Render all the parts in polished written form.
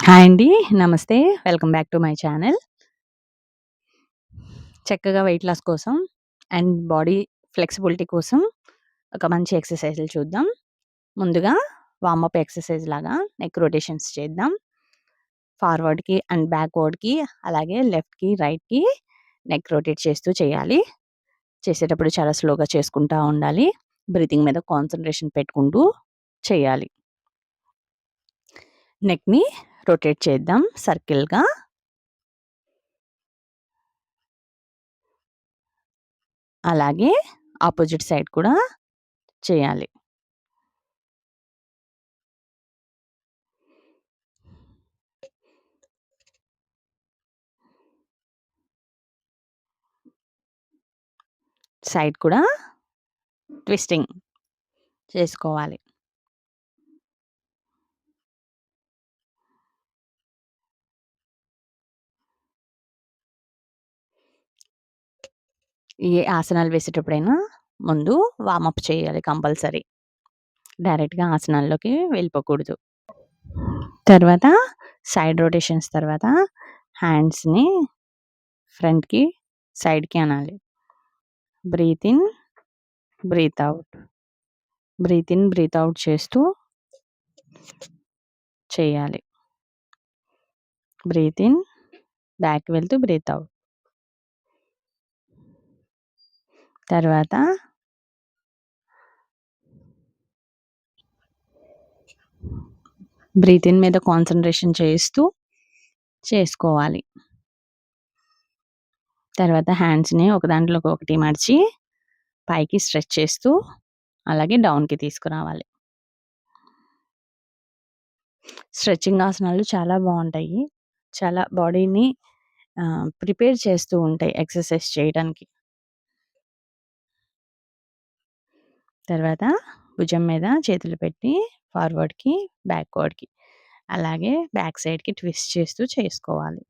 Hi అండి. నమస్తే. Welcome back to my channel. చక్కగా వెయిట్ లాస్ కోసం అండ్ బాడీ ఫ్లెక్సిబిలిటీ కోసం ఒక మంచి ఎక్సర్‌సైజులు చూద్దాం. ముందుగా వార్మప్ ఎక్సర్‌సైజ్ లాగా నెక్ రొటేషన్స్ చేద్దాం. ఫార్వర్డ్‌కి అండ్ బ్యాక్‌వర్డ్‌కి అలాగే లెఫ్ట్‌కి, రైట్‌కి నెక్ రొటేట్ చేస్తూ చేయాలి. చేసేటప్పుడు చాలా స్లోగా చేసుకుంటా ఉండాలి. బ్రీతింగ్ మీద కాన్సంట్రేషన్ పెట్టుకుంటూ చేయాలి. నెక్‌ని రొటేట్ చేద్దాం సర్కిల్‌గా. అలాగే ఆపోజిట్ సైడ్ కూడా చేయాలి. సైడ్ కూడా ట్విస్టింగ్ చేసుకోవాలి. ఈ ఆసనాలు వేసేటప్పుడైనా ముందు వార్మప్ చేయాలి కంపల్సరీ. డైరెక్ట్‌గా ఆసనాల్లోకి వెళ్ళిపోకూడదు. తర్వాత సైడ్ రొటేషన్స్ తర్వాత హ్యాండ్స్‌ని ఫ్రంట్‌కి, సైడ్‌కి అనాలి. Breathe in, breathe out. Breathe in, breathe out చేస్తూ చేయాలి. బ్రీత్ ఇన్, బ్యాక్ వెళ్తూ బ్రీత్ ఔట్. తర్వాత బ్రీత్ ఇన్ మీద కాన్సంట్రేషన్ చేస్తూ చేసుకోవాలి. తర్వాత హ్యాండ్స్‌ని ఒక దాంట్లోకి ఒకటి మడిచి పైకి స్ట్రెచ్ చేస్తూ అలాగే డౌన్‌కి తీసుకురావాలి. స్ట్రెచింగ్ ఆసనాలు చాలా బావుంటాయి. చాలా బాడీని ప్రిపేర్ చేస్తూ ఉంటాయి ఎక్సర్సైజ్ చేయడానికి. తర్వాత భుజం మీద చేతులు పెట్టి ఫార్వర్డ్‌కి, బ్యాక్‌వర్డ్‌కి అలాగే బ్యాక్ సైడ్‌కి ట్విస్ట్ చేస్తూ చేసుకోవాలి.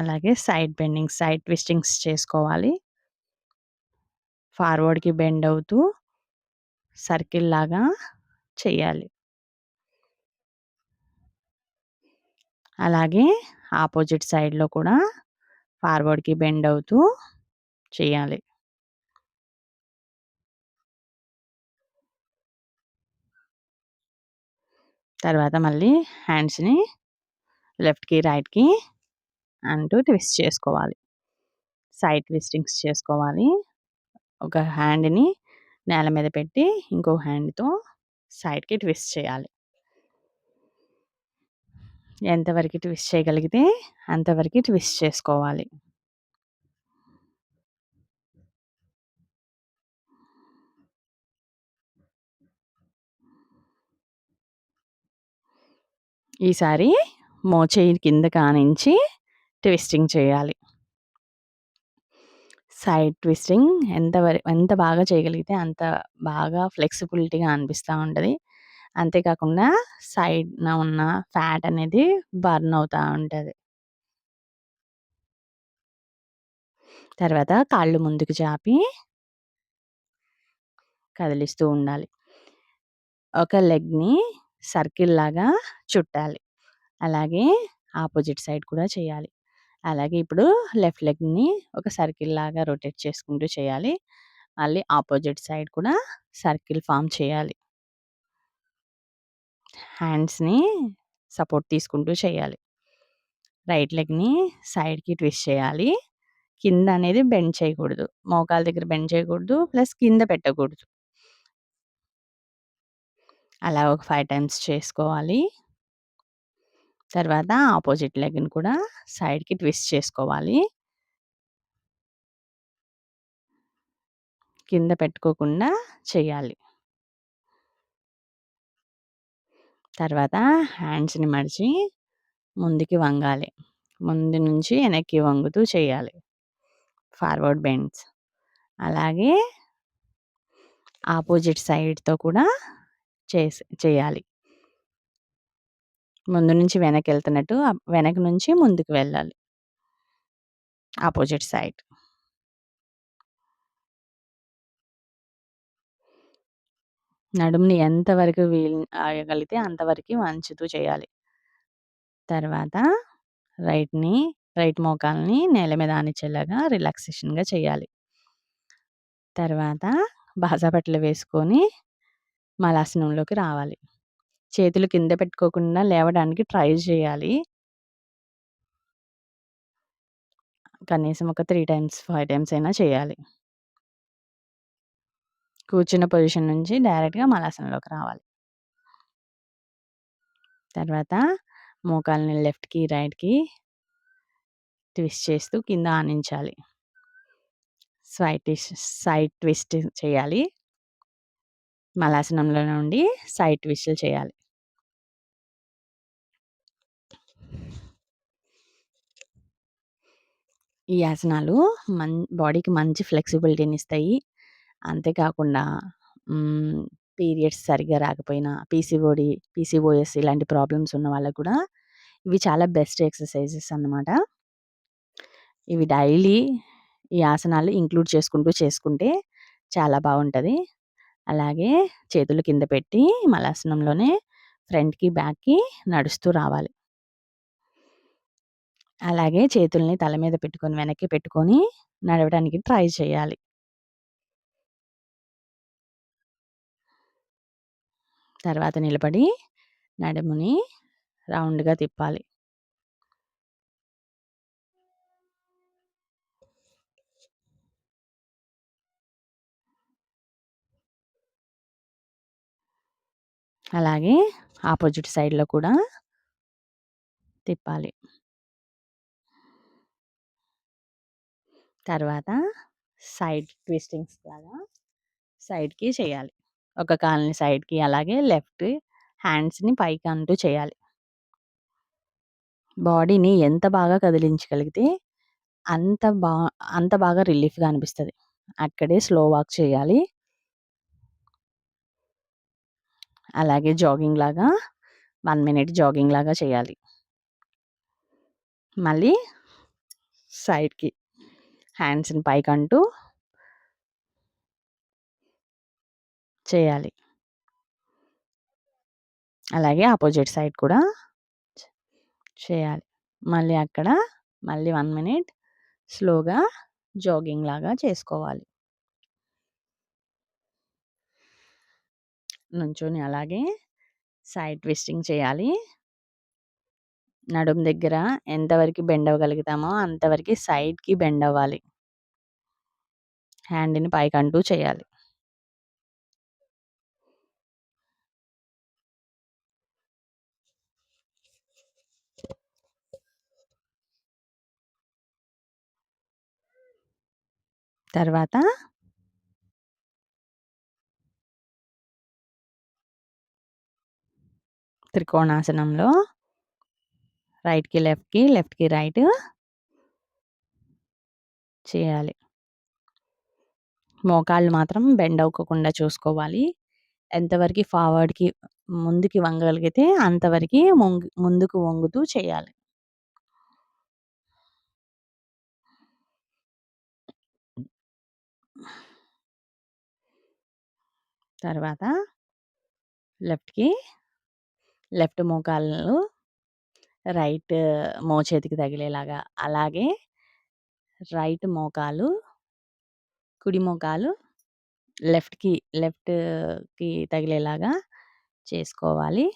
అలాగే సైడ్ బెండింగ్, సైడ్ ట్విస్టింగ్స్ చేసుకోవాలి. ఫార్వర్డ్‌కి బెండ్ అవుతూ సర్కిల్‌లాగా చేయాలి. అలాగే ఆపోజిట్ సైడ్‌లో కూడా ఫార్వర్డ్‌కి బెండ్ అవుతూ చేయాలి. తర్వాత మళ్ళీ హ్యాండ్స్‌ని లెఫ్ట్‌కి, రైట్‌కి అంటూ ట్విస్ట్ చేసుకోవాలి. సైడ్ ట్విస్టింగ్స్ చేసుకోవాలి. ఒక హ్యాండ్‌ని నేల మీద పెట్టి ఇంకో హ్యాండ్‌తో సైడ్‌కి ట్విస్ట్ చేయాలి. ఎంతవరకి ట్విస్ట్ చేయగలిగితే అంతవరకి ట్విస్ట్ చేసుకోవాలి. ఈసారి మోచేయి కిందకి ఆనించి ట్విస్టింగ్ చేయాలి. సైడ్ ట్విస్టింగ్ ఎంత బాగా చేయగలిగితే అంత బాగా ఫ్లెక్సిబిలిటీగా అనిపిస్తా ఉంటది. అంతేకాకుండా సైడ్‌న ఉన్న ఫ్యాట్ అనేది బర్న్ అవుతా ఉంటది. తర్వాత కాళ్ళు ముందుకు చాపి కదిలిస్తూ ఉండాలి. ఒక లెగ్‌ని సర్కిల్‌లాగా చుట్టాలి. అలాగే ఆపోజిట్ సైడ్ కూడా చేయాలి. అలాగే ఇప్పుడు లెఫ్ట్ లెగ్‌ని ఒక సర్కిల్‌లాగా రొటేట్ చేసుకుంటూ చేయాలి. మళ్ళీ ఆపోజిట్ సైడ్ కూడా సర్కిల్ ఫార్మ్ చేయాలి. హ్యాండ్స్‌ని సపోర్ట్ తీసుకుంటూ చేయాలి. రైట్ లెగ్‌ని సైడ్‌కి ట్విస్ట్ చేయాలి. కింద అనేది బెండ్ చేయకూడదు. మోకాళ్ళ దగ్గర బెండ్ చేయకూడదు. ప్లస్ కింద పెట్టకూడదు. అలా ఒక 5 టైమ్స్ చేసుకోవాలి. తర్వాత ఆపోజిట్ లెగ్‌ని కూడా సైడ్‌కి ట్విస్ట్ చేసుకోవాలి. కింద పెట్టుకోకుండా చేయాలి. తర్వాత హ్యాండ్స్‌ని మడిచి ముందుకి వంగాలి. ముందు నుంచి వెనక్కి వంగుతూ చేయాలి. Forward bends. అలాగే ఆపోజిట్ సైడ్‌తో కూడా చేయాలి. ముందు నుంచి వెనకెళ్తున్నట్టు వెనక నుంచి ముందుకు వెళ్ళాలి. Opposite side. నడుముని ఎంత వరకు ఆగగలిగితే అంతవరకు వంచుతూ చేయాలి. తర్వాత రైట్ మోకాల్ని నేల మీద ఆనిచ్చేలాగా రిలాక్సేషన్‌గా చేయాలి. తర్వాత బాజాపట్లు వేసుకొని మలాసనంలోకి రావాలి. చేతులు కింద పెట్టుకోకుండా లేవడానికి ట్రై చేయాలి. కనీసం ఒక 3 టైమ్స్, 5 టైమ్స్ అయినా చేయాలి. కూర్చున్న పొజిషన్ నుంచి డైరెక్ట్‌గా మలాసనంలోకి రావాలి. తర్వాత మోకాల్ని లెఫ్ట్‌కి, రైట్‌కి ట్విస్ట్ చేస్తూ కింద ఆనించాలి. సైడ్ ట్విస్ట్ చేయాలి. మలాసనంలో నుండి సైడ్ ట్విస్టులు చేయాలి. ఈ ఆసనాలు బాడీకి మంచి ఫ్లెక్సిబిలిటీనిస్తాయి. అంతేకాకుండా పీరియడ్స్ సరిగ్గా రాకపోయినా పీసీఓఎస్ ఇలాంటి ప్రాబ్లమ్స్ ఉన్న వాళ్ళకి కూడా ఇవి చాలా బెస్ట్ ఎక్సర్‌సైజెస్ అన్నమాట. ఇవి డైలీ ఈ ఆసనాలు ఇంక్లూడ్ చేసుకుంటే చాలా బావుంటది. అలాగే చేతులు కింద పెట్టి మలాసనంలోనే ఫ్రంట్‌కి, బ్యాక్‌కి నడుస్తూ రావాలి. అలాగే చేతుల్ని తల మీద పెట్టుకొని, వెనక్కి పెట్టుకొని నడవడానికి ట్రై చేయాలి. తర్వాత నిలబడి నడుముని రౌండ్‌గా తిప్పాలి. అలాగే ఆపోజిట్ సైడ్‌లో కూడా తిప్పాలి. తర్వాత సైడ్ ట్విస్టింగ్స్ లాగా సైడ్‌కి చేయాలి. ఒక కాలుని సైడ్‌కి అలాగే లెఫ్ట్ హ్యాండ్స్‌ని పైకి అంటూ చేయాలి. బాడీని ఎంత బాగా కదిలించగలిగితే అంత బా అంత బాగా రిలీఫ్‌గా అనిపిస్తది. అక్కడే స్లో వాక్ చేయాలి. అలాగే జాగింగ్ లాగా 1 మినిట్ జాగింగ్ లాగా చేయాలి. మళ్ళీ సైడ్‌కి హ్యాండ్స్‌ని పైకంటూ చేయాలి. అలాగే అపోజిట్ సైడ్ కూడా చేయాలి. మళ్ళీ 1 మినిట్ స్లోగా జాగింగ్ లాగా చేసుకోవాలి. నుంచొని అలాగే సైడ్ ట్విస్టింగ్ చేయాలి. నడుము దగ్గర ఎంతవరకు బెండ్ అవ్వగలుగుతామో అంతవరకు సైడ్‌కి బెండ్ అవ్వాలి. హ్యాండ్‌ని పైకంటూ చేయాలి. తర్వాత త్రికోణాసనంలో రైట్‌కి లెఫ్ట్‌కి, లెఫ్ట్‌కి రైట్ చేయాలి. మోకాళ్ళు మాత్రం బెండ్ అవ్వకోకుండా చూసుకోవాలి. ఎంతవరకి ఫార్వర్డ్‌కి ముందుకి వంగగలిగితే అంతవరకి ముందుకు వంగుతూ చేయాలి. తర్వాత లెఫ్ట్‌కి లెఫ్ట్ మోకాళ్ళు రైట్ మోచేతికి తగిలేలాగా, అలాగే రైట్ మోకాలు, కుడి మోకాలు లెఫ్ట్‌కి తగిలేలాగా చేసుకోవాలి.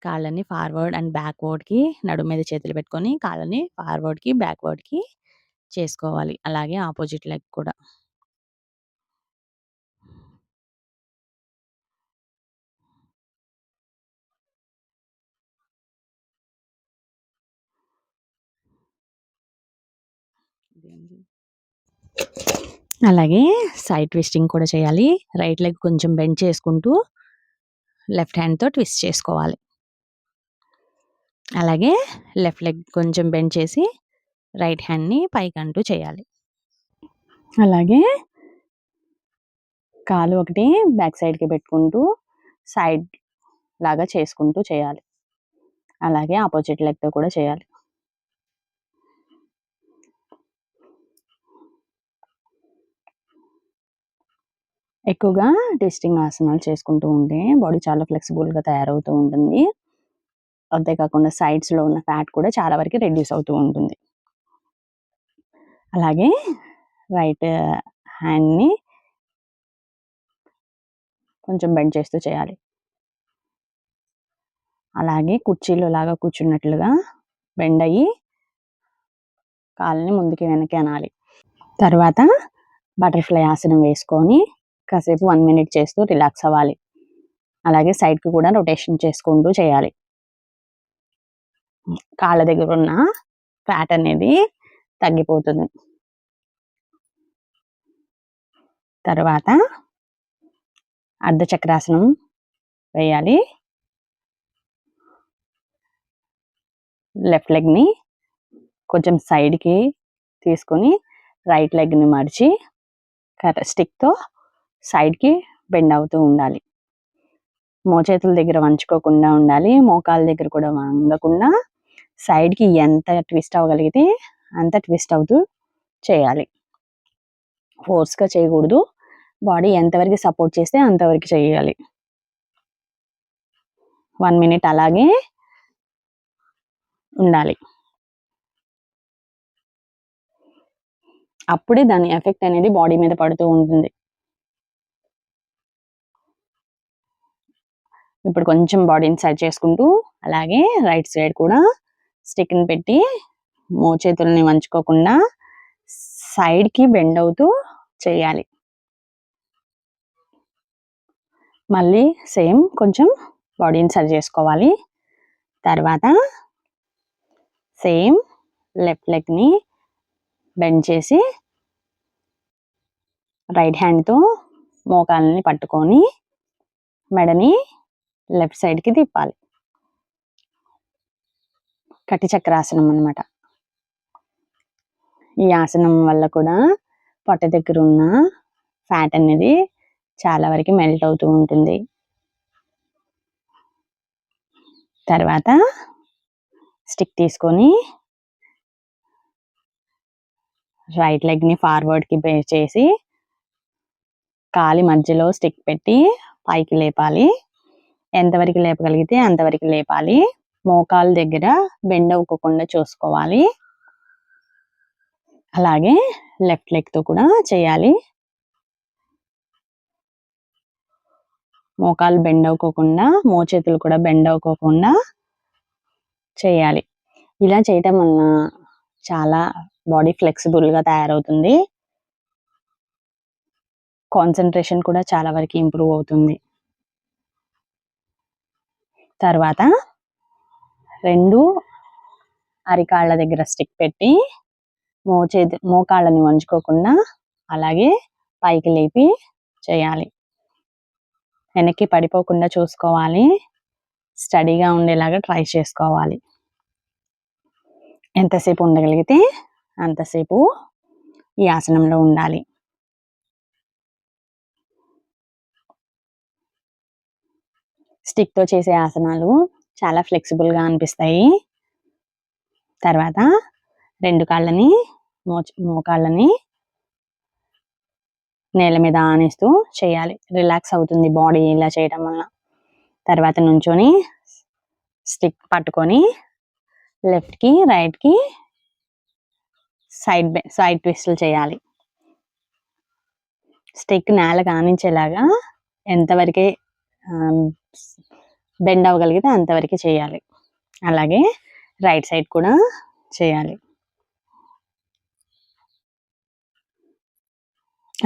కాళ్ళని ఫార్వర్డ్ అండ్ బ్యాక్వర్డ్‌కి నడుము మీద చేతులు పెట్టుకొని కాళ్ళని ఫార్వర్డ్‌కి, బ్యాక్వర్డ్‌కి చేసుకోవాలి. అలాగే ఆపోజిట్ లెగ్ కూడా. అలాగే సైడ్ ట్విస్టింగ్ కూడా చేయాలి. రైట్ లెగ్ కొంచెం బెండ్ చేసుకుంటూ లెఫ్ట్ హ్యాండ్‌తో ట్విస్ట్ చేసుకోవాలి. అలాగే లెఫ్ట్ లెగ్ కొంచెం బెండ్ చేసి రైట్ హ్యాండ్‌ని పైకంటూ చేయాలి. అలాగే కాలు ఒకటి బ్యాక్ సైడ్‌కి పెట్టుకుంటూ సైడ్ లాగా చేసుకుంటూ చేయాలి. అలాగే ఆపోజిట్ లెగ్‌తో కూడా చేయాలి. ఎక్కువగా ట్విస్టింగ్ ఆసనాలు చేసుకుంటూ ఉంటే బాడీ చాలా ఫ్లెక్సిబుల్గా తయారవుతూ ఉంటుంది. అంతేకాకుండా సైడ్స్లో ఉన్న ఫ్యాట్ కూడా చాలా వరకు రెడ్యూస్ అవుతూ ఉంటుంది. అలాగే రైట్ హ్యాండ్ని కొంచెం బెండ్ చేస్తూ చేయాలి. అలాగే కుర్చీలో లాగా కూర్చున్నట్లుగా బెండ్ అయ్యి కాళ్ళని ముందుకి వెనక్కి అనాలి. తర్వాత బటర్ఫ్లై ఆసనం వేసుకొని కాసేపు 1 మినిట్ చేస్తూ రిలాక్స్ అవ్వాలి. అలాగే సైడ్కి కూడా రొటేషన్ చేసుకుంటూ చేయాలి. కాళ్ళ దగ్గర ఉన్న ఫ్యాట్ అనేది తగ్గిపోతుంది. తర్వాత అర్ధచక్రాసనం వేయాలి. లెఫ్ట్ లెగ్ని కొంచెం సైడ్కి తీసుకొని రైట్ లెగ్ని మడిచి స్టిక్తో సైడ్కి బెండ్ అవుతూ ఉండాలి. మోచేతుల దగ్గర వంచుకోకుండా ఉండాలి. మోకాళ్ళ దగ్గర కూడా వంగకుండా సైడ్కి ఎంత ట్విస్ట్ అవ్వగలిగితే అంత ట్విస్ట్ అవుతూ చేయాలి. ఫోర్స్గా చేయకూడదు. బాడీ ఎంతవరకు సపోర్ట్ చేస్తే అంతవరకు చేయాలి. 1 మినిట్ అలాగే ఉండాలి. అప్పుడే దాని ఎఫెక్ట్ అనేది బాడీ మీద పడుతూ ఉంటుంది. ఇప్పుడు కొంచెం బాడీని సైడ్ చేసుకుంటూ అలాగే రైట్ సైడ్ కూడా స్టిక్ని పెట్టి మోచేతుల్ని వంచుకోకుండా సైడ్కి బెండ్ అవుతూ చేయాలి. మళ్ళీ సేమ్ కొంచెం బాడీని సరి చేసుకోవాలి. తర్వాత సేమ్ లెఫ్ట్ లెగ్ని బెండ్ చేసి రైట్ హ్యాండ్తో మోకాళ్ళని పట్టుకొని మెడని లెఫ్ట్ సైడ్కి తిప్పాలి. కటి చక్రాసనం అన్నమాట. ఈ ఆసనం వల్ల కూడా పొట్ట దగ్గర ఉన్న ఫ్యాట్ అనేది చాలా వరకు మెల్ట్ అవుతూ ఉంటుంది. తర్వాత స్టిక్ తీసుకొని రైట్ లెగ్ని ఫార్వర్డ్కి బేస్ చేసి కాలి మధ్యలో స్టిక్ పెట్టి పైకి లేపాలి. ఎంతవరకు లేపగలిగితే అంతవరకు లేపాలి. మోకాళ్ళ దగ్గర బెండ్ అవ్వకుండా చూసుకోవాలి. అలాగే లెఫ్ట్ లెగ్తో కూడా చేయాలి. మోకాలు బెండ్ అవ్వకుండా మోచేతులు కూడా బెండ్ అవ్వకుండా చేయాలి. ఇలా చేయటం వలన చాలా బాడీ ఫ్లెక్సిబుల్గా తయారవుతుంది. కాన్సన్ట్రేషన్ కూడా చాలా వరకు ఇంప్రూవ్ అవుతుంది. తర్వాత 2 అరికాళ్ళ దగ్గర స్టిక్ పెట్టి మోకాళ్ళని వంచుకోకుండా అలాగే పైకి లేపి చేయాలి. వెనక్కి పడిపోకుండా చూసుకోవాలి. స్టడీగా ఉండేలాగా ట్రై చేసుకోవాలి. ఎంతసేపు ఉండగలిగితే అంతసేపు ఈ ఆసనంలో ఉండాలి. స్టిక్తో చేసే ఆసనాలు చాలా ఫ్లెక్సిబుల్గా అనిపిస్తాయి. తర్వాత 2 కాళ్ళని మోకాళ్ళని నేల మీద ఆనిస్తూ చేయాలి. రిలాక్స్ అవుతుంది బాడీ ఇలా చేయడం వల్ల. తర్వాత నుంచొని స్టిక్ పట్టుకొని లెఫ్ట్కి రైట్కి సైడ్ ట్విస్ట్లు చేయాలి. స్టిక్ నేలకు ఆనించేలాగా ఎంతవరకే బెండ్ అవ్వగలిగితే అంతవరకు చేయాలి. అలాగే రైట్ సైడ్ కూడా చేయాలి.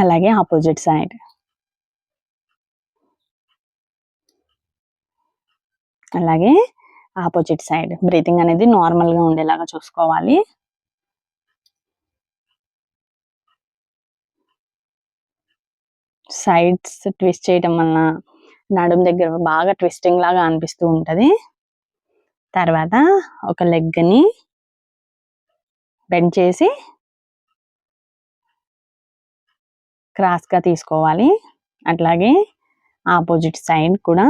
అలాగే ఆపోజిట్ సైడ్. అలాగే ఆపోజిట్ సైడ్. బ్రీతింగ్ అనేది నార్మల్గా ఉండేలాగా చూసుకోవాలి. సైడ్స్ ట్విస్ట్ చేయడం వలన నడుము దగ్గర బాగా ట్విస్టింగ్ లాగా అనిపిస్తూ ఉంటుంది. తర్వాత ఒక లెగ్ని బెండ్ చేసి క్రాస్గా తీసుకోవాలి. అట్లాగే ఆపోజిట్ సైడ్ కూడా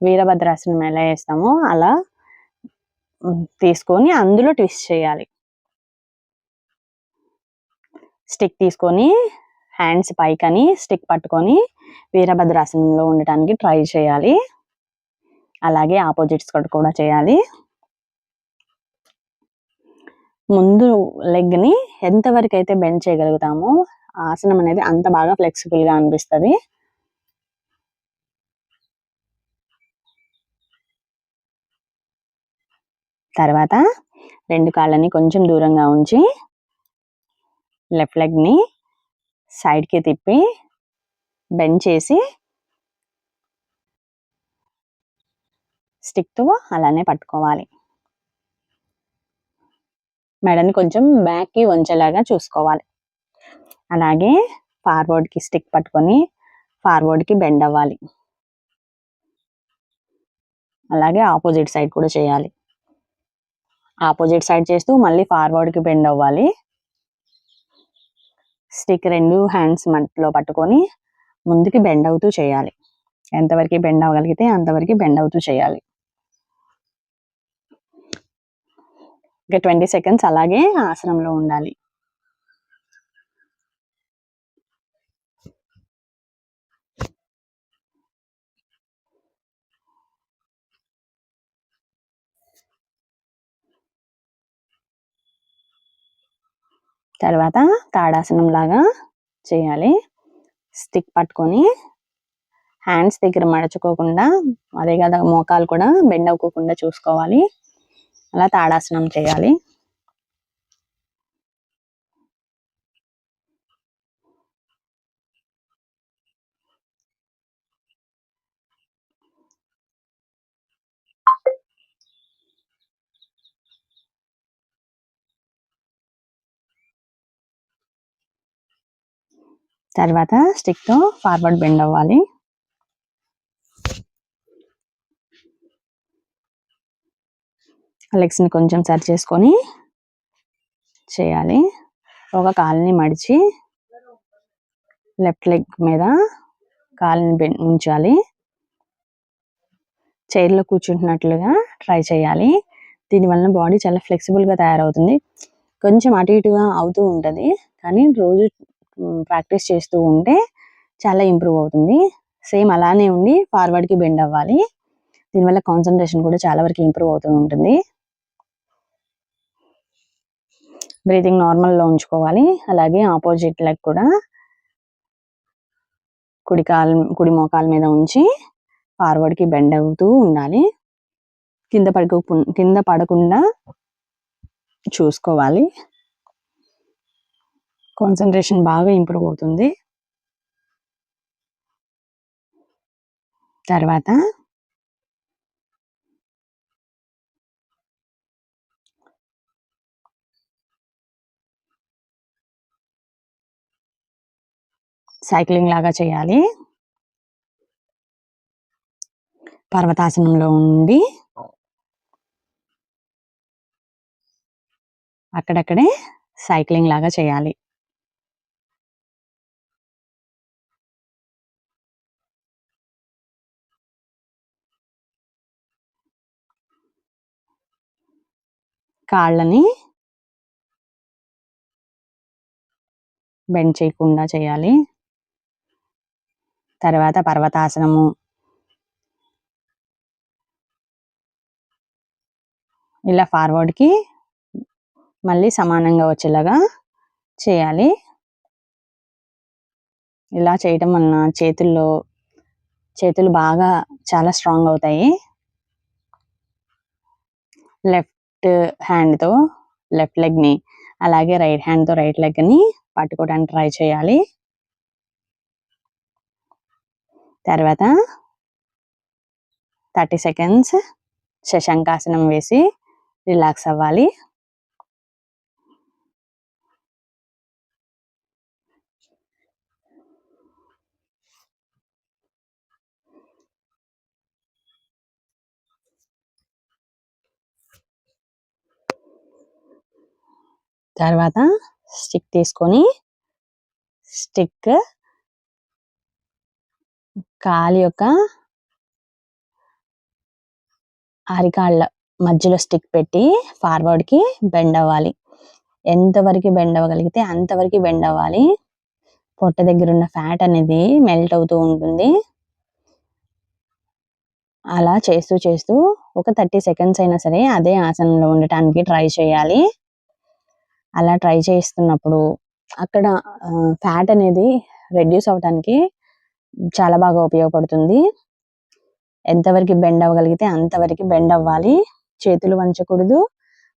వీరభద్రాసనం ఎలా వేస్తామో అలా తీసుకొని అందులో ట్విస్ట్ చేయాలి. స్టిక్ తీసుకొని హ్యాండ్స్ పైకని స్టిక్ పట్టుకొని వీరభద్రాసనంలో ఉండటానికి ట్రై చేయాలి. అలాగే ఆపోజిట్ స్క్వాట్ కూడా చేయాలి. ముందు లెగ్ని ఎంతవరకు అయితే బెండ్ చేయగలుగుతామో ఆసనం అనేది అంత బాగా ఫ్లెక్సిబుల్గా అనిపిస్తుంది. తర్వాత 2 కాళ్ళని కొంచెం దూరంగా ఉంచి లెఫ్ట్ లెగ్ని సైడ్కి తిప్పి బెండ్ చేసి స్టిక్తో అలానే పట్టుకోవాలి. మెడని కొంచెం బ్యాక్కి వంచేలాగా చూసుకోవాలి. అలాగే ఫార్వర్డ్కి స్టిక్ పట్టుకొని ఫార్వర్డ్కి బెండ్ అవ్వాలి. అలాగే ఆపోజిట్ సైడ్ కూడా చేయాలి. ఆపోజిట్ సైడ్ చేస్తూ మళ్ళీ ఫార్వర్డ్కి బెండ్ అవ్వాలి. స్టిక్ 2 హ్యాండ్స్ మధ్యలో పట్టుకొని ముందుకి బెండ్ అవుతూ చేయాలి. ఎంతవరకు బెండ్ అవ్వగలిగితే అంతవరకు బెండ్ అవుతూ చేయాలి. ఇంకా 20 సెకండ్స్ అలాగే ఆసనంలో ఉండాలి. తర్వాత తాడాసనం లాగా చేయాలి. స్టిక్ పట్టుకొని హ్యాండ్స్ దగ్గర మడచుకోకుండా, అదే కదా మోకాలు కూడా బెండ్ అవ్వకుండా చూసుకోవాలి. అలా తాడాసనం చేయాలి. తర్వాత స్టిక్తో ఫార్వర్డ్ బెండ్ అవ్వాలి. లెగ్స్ని కొంచెం సరి చేసుకొని చేయాలి. ఒక కాలుని మడిచి లెఫ్ట్ లెగ్ మీద కాలుని ఉంచాలి. చైర్లో కూర్చుంటున్నట్లుగా ట్రై చేయాలి. దీనివల్ల బాడీ చాలా ఫ్లెక్సిబుల్గా తయారవుతుంది. కొంచెం అటు ఇటుగా అవుతూ ఉంటుంది, కానీ రోజు ప్రాక్టీస్ చేస్తూ ఉంటే చాలా ఇంప్రూవ్ అవుతుంది. సేమ్ అలానే ఉండి ఫార్వర్డ్కి బెండ్ అవ్వాలి. దీనివల్ల కాన్సన్ట్రేషన్ కూడా చాలా వరకు ఇంప్రూవ్ అవుతూ ఉంటుంది. బ్రీతింగ్ నార్మల్లో ఉంచుకోవాలి. అలాగే ఆపోజిట్ లెగ్ కూడా కుడి మోకాల మీద ఉంచి ఫార్వర్డ్కి బెండ్ అవుతూ ఉండాలి. కింద పడకుండా చూసుకోవాలి. కాన్సన్ట్రేషన్ బాగా ఇంప్రూవ్ అవుతుంది. తర్వాత సైక్లింగ్ లాగా చేయాలి. పర్వతాసనంలో ఉండి అక్కడక్కడే సైక్లింగ్ లాగా చేయాలి. కాళ్ళని బెండ్ చేయకుండా చేయాలి. తర్వాత పర్వతాసనము, ఇలా ఫార్వర్డ్కి మళ్ళీ సమానంగా వచ్చేలాగా చేయాలి. ఇలా చేయటం వలన చేతులు బాగా చాలా స్ట్రాంగ్ అవుతాయి. లెఫ్ట్ హ్యాండ్తో లెఫ్ట్ లెగ్ని, అలాగే రైట్ హ్యాండ్తో రైట్ లెగ్ని పట్టుకోవడానికి ట్రై చేయాలి. తర్వాత 30 సెకండ్స్ శశంకాసనం వేసి రిలాక్స్ అవ్వాలి. తర్వాత స్టిక్ తీసుకొని స్టిక్ కాలి యొక్క అరికాళ్ళ మధ్యలో స్టిక్ పెట్టి ఫార్వర్డ్కి బెండ్ అవ్వాలి. ఎంతవరకు బెండ్ అవ్వగలిగితే అంతవరకు బెండ్ అవ్వాలి. పొట్ట దగ్గర ఉన్న ఫ్యాట్ అనేది మెల్ట్ అవుతూ ఉంటుంది. అలా చేస్తూ చేస్తూ ఒక 30 సెకండ్స్ అయినా సరే అదే ఆసనంలో ఉండటానికి ట్రై చేయాలి. అలా ట్రై చేస్తున్నప్పుడు అక్కడ ఫ్యాట్ అనేది రెడ్యూస్ అవ్వటానికి చాలా బాగా ఉపయోగపడుతుంది. ఎంతవరకు బెండ్ అవ్వగలిగితే అంతవరకు బెండ్ అవ్వాలి. చేతులు వంచకూడదు.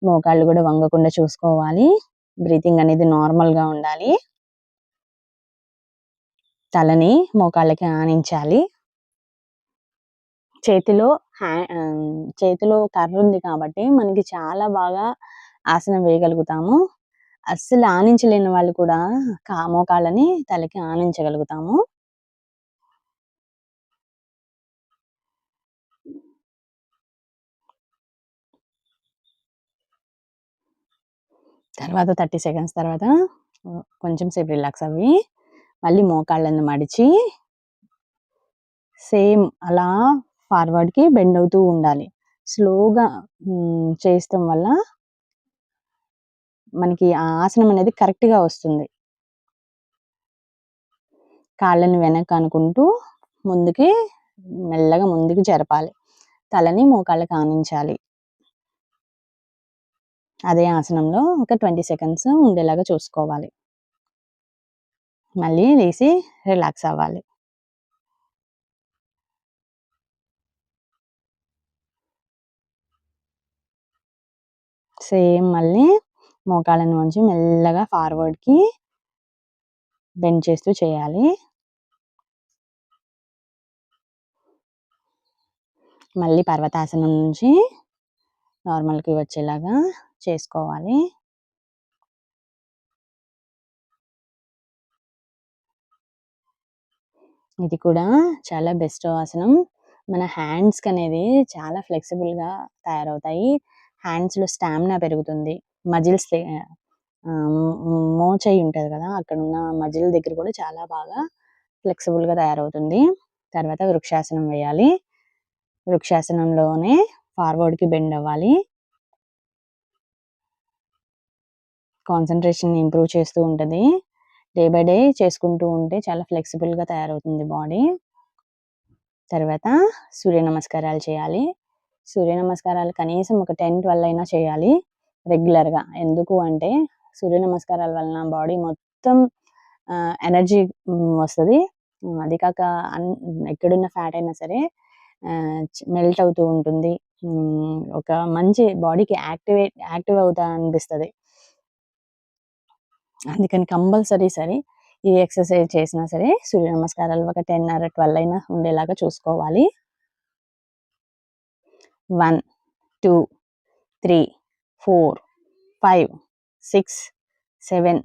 మోకాళ్ళు కూడా వంగకుండా చూసుకోవాలి. బ్రీతింగ్ అనేది నార్మల్‌గా ఉండాలి. తలని మోకాళ్ళకి ఆనించాలి. చేతిలో చేతిలో కర్ర ఉంది కాబట్టి మనకి చాలా బాగా ఆసనం వేయగలుగుతాము. అస్సలు ఆనించలేని వాళ్ళు కూడా మోకాళ్ళని తలకి ఆనించగలుగుతాము. తర్వాత 30 సెకండ్స్ తర్వాత కొంచెం సేపు రిలాక్స్ అవ్వి మళ్ళీ మోకాళ్ళని మడిచి సేమ్ అలా ఫార్వర్డ్‌కి బెండ్ అవుతూ ఉండాలి. స్లోగా చేస్తం వల్ల మనకి ఆ ఆసనం అనేది కరెక్ట్‌గా వస్తుంది. కాళ్ళని వెనక్కి అనుకుంటూ ముందుకి మెల్లగా ముందుకు జరపాలి. తలని మోకాళ్ళకి ఆనించాలి. అదే ఆసనంలో ఒక 20 సెకండ్స్ ఉండేలాగా చూసుకోవాలి. మళ్ళీ లేసి రిలాక్స్ అవ్వాలి. సేమ్ మళ్ళీ మోకాళ్ళని వంచి మెల్లగా ఫార్వర్డ్‌కి బెండ్ చేస్తూ చేయాలి. మళ్ళీ పర్వతాసనం నుంచి నార్మల్‌కి వచ్చేలాగా చేసుకోవాలి. ఇది కూడా చాలా బెస్ట్ ఆసనం. మన హ్యాండ్స్‌కి అనేది చాలా ఫ్లెక్సిబుల్‌గా తయారవుతాయి. హ్యాండ్స్‌లో స్టామినా పెరుగుతుంది. మజిల్స్ మోచేయి ఉంటది కదా! అక్కడున్న మజిల్ దగ్గర కూడా చాలా బాగా ఫ్లెక్సిబుల్‌గా తయారవుతుంది. తర్వాత వృక్షాసనం వేయాలి. వృక్షాసనంలోనే ఫార్వర్డ్‌కి బెండ్ అవ్వాలి. కాన్సంట్రేషన్ ఇంప్రూవ్ చేస్తూ ఉంటది. డే బై డే చేసుకుంటూ ఉంటే చాలా ఫ్లెక్సిబుల్‌గా తయారవుతుంది బాడీ. తర్వాత సూర్య నమస్కారాలు చేయాలి. సూర్య నమస్కారాలు కనీసం ఒక 10, 12 అయినా చేయాలి రెగ్యులర్‌గా. ఎందుకు అంటే సూర్య నమస్కారాల వలన బాడీ మొత్తం ఎనర్జీ వస్తది. అది కాక ఎక్కడున్న ఫ్యాట్ అయినా సరే మెల్ట్ అవుతూ ఉంటుంది. ఒక మంచి బాడీకి యాక్టివ్ అవుతా అనిపిస్తది. అందుకని కంపల్సరీ ఈ ఎక్సర్సైజ్ చేసినా సరే సూర్య నమస్కారాలు ఒక 10 ఆర్ 12 అయినా ఉండేలాగా చూసుకోవాలి. 1, 2, 3, 4, 5, 6, 7,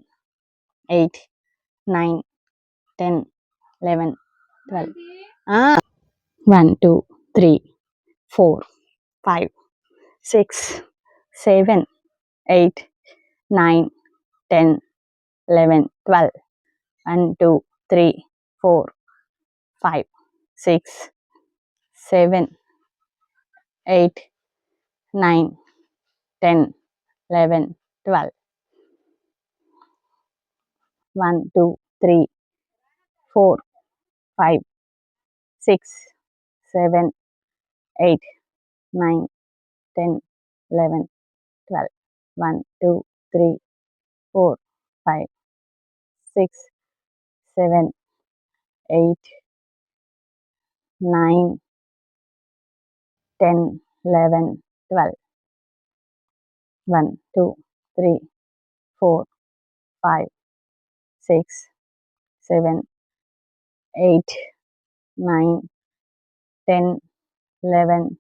8, 9, 10, 11, 12. 1, 2, 3, 4, 5, 6, 7, 8, 9, 10, 11, 12. 1, 2, 3, 4, 5, 6, 7, 8, 9, 10, 11, 12. 1, 2, 3, 4, 5, 6, 7, 8, 9, 10, 11, 12. 1, 2, 3, 4, 5, 6, 7, 8, 9, 10, 11, 12. 1, 2, 3, 4, 5, 6, 7, 8, 9, 10, 11,